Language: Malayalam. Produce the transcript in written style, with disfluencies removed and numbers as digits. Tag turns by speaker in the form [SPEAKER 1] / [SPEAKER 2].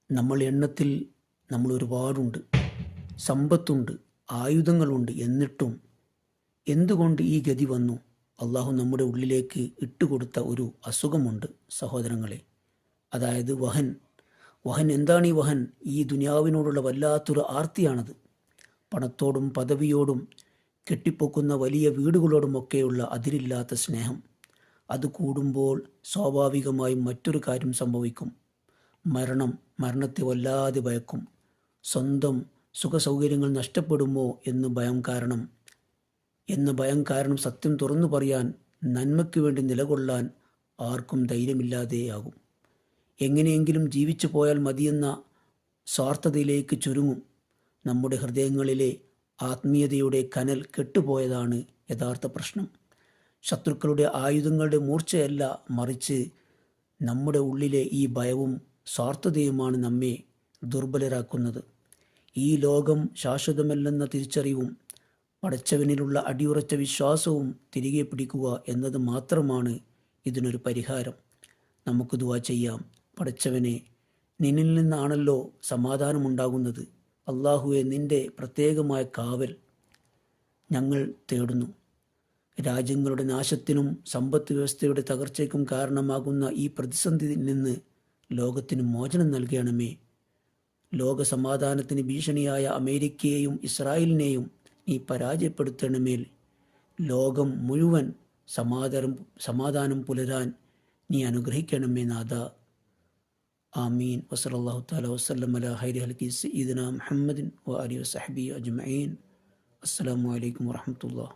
[SPEAKER 1] എണ്ണത്തിൽ നമ്മൾ ഒരുപാടുണ്ട്, സമ്പത്തുണ്ട്, ആയുധങ്ങളുണ്ട്. എന്നിട്ടും എന്തുകൊണ്ട് ഈ ഗതി വന്നു? അള്ളാഹു നമ്മുടെ ഉള്ളിലേക്ക് ഇട്ടുകൊടുത്ത ഒരു അസുഖമുണ്ട് സഹോദരങ്ങളെ. അതായത് വഹൻ. എന്താണ് ഈ വഹൻ? ഈ ദുനിയാവിനോടുള്ള വല്ലാത്തൊരു ആർത്തിയാണത്. പണത്തോടും പദവിയോടും കെട്ടിപ്പൊക്കുന്ന വലിയ വീടുകളോടുമൊക്കെയുള്ള അതിരില്ലാത്ത സ്നേഹം. അത് കൂടുമ്പോൾ സ്വാഭാവികമായും മറ്റൊരു കാര്യം സംഭവിക്കും. മരണത്തെ വല്ലാതെ ഭയക്കും. സ്വന്തം സുഖസൗകര്യങ്ങൾ നഷ്ടപ്പെടുമോ എന്ന് ഭയം കാരണം സത്യം തുറന്നു പറയാൻ, നന്മയ്ക്ക് വേണ്ടി നിലകൊള്ളാൻ ആർക്കും ധൈര്യമില്ലാതെയാകും. എങ്ങനെയെങ്കിലും ജീവിച്ചു പോയാൽ മതിയെന്ന സ്വാർത്ഥതയിലേക്ക് ചുരുങ്ങും. നമ്മുടെ ഹൃദയങ്ങളിലെ ആത്മീയതയുടെ കനൽ കെട്ടുപോയതാണ് യഥാർത്ഥ പ്രശ്നം. ശത്രുക്കളുടെ ആയുധങ്ങളുടെ മൂർച്ചയല്ല, മറിച്ച് നമ്മുടെ ഉള്ളിലെ ഈ ഭയവും സ്വാർത്ഥതയുമാണ് നമ്മെ ദുർബലരാക്കുന്നത്. ഈ ലോകം ശാശ്വതമല്ലെന്ന തിരിച്ചറിവും പടച്ചവനിലുള്ള അടിയുറച്ച വിശ്വാസവും തിരികെ പിടിക്കുക എന്നത് മാത്രമാണ് ഇതിനൊരു പരിഹാരം. നമുക്ക് ദുആ ചെയ്യാം. പടച്ചവനെ, നിന്നിൽ നിന്നാണല്ലോ സമാധാനമുണ്ടാകുന്നത്. അള്ളാഹുവെ, നിൻ്റെ പ്രത്യേകമായ കാവൽ ഞങ്ങൾ തേടുന്നു. രാജ്യങ്ങളുടെ നാശത്തിനും സമ്പത്ത് വ്യവസ്ഥയുടെ തകർച്ചയ്ക്കും കാരണമാകുന്ന ഈ പ്രതിസന്ധിയിൽ നിന്ന് ലോകത്തിന് മോചനം നൽകണമേ. ലോക സമാധാനത്തിന് ഭീഷണിയായ അമേരിക്കയെയും ഇസ്രായേലിനെയും നീ പരാജയപ്പെടുത്തണമേൽ. ലോകം മുഴുവൻ സമാധാനം പുലരാൻ നീ അനുഗ്രഹിക്കണമേ നാഥ. ആമീൻ. വസല്ലല്ലാഹു തആല വസല്ലം അലാ ഖൈരി ഖൽഖി സയ്യിദിനാ മുഹമ്മദിൻ വ ആലിഹി വസഹ്ബിഹി അജ്മഈൻ. അസ്സലാമു അലൈക്കും വറഹ്മത്തുള്ളാഹി.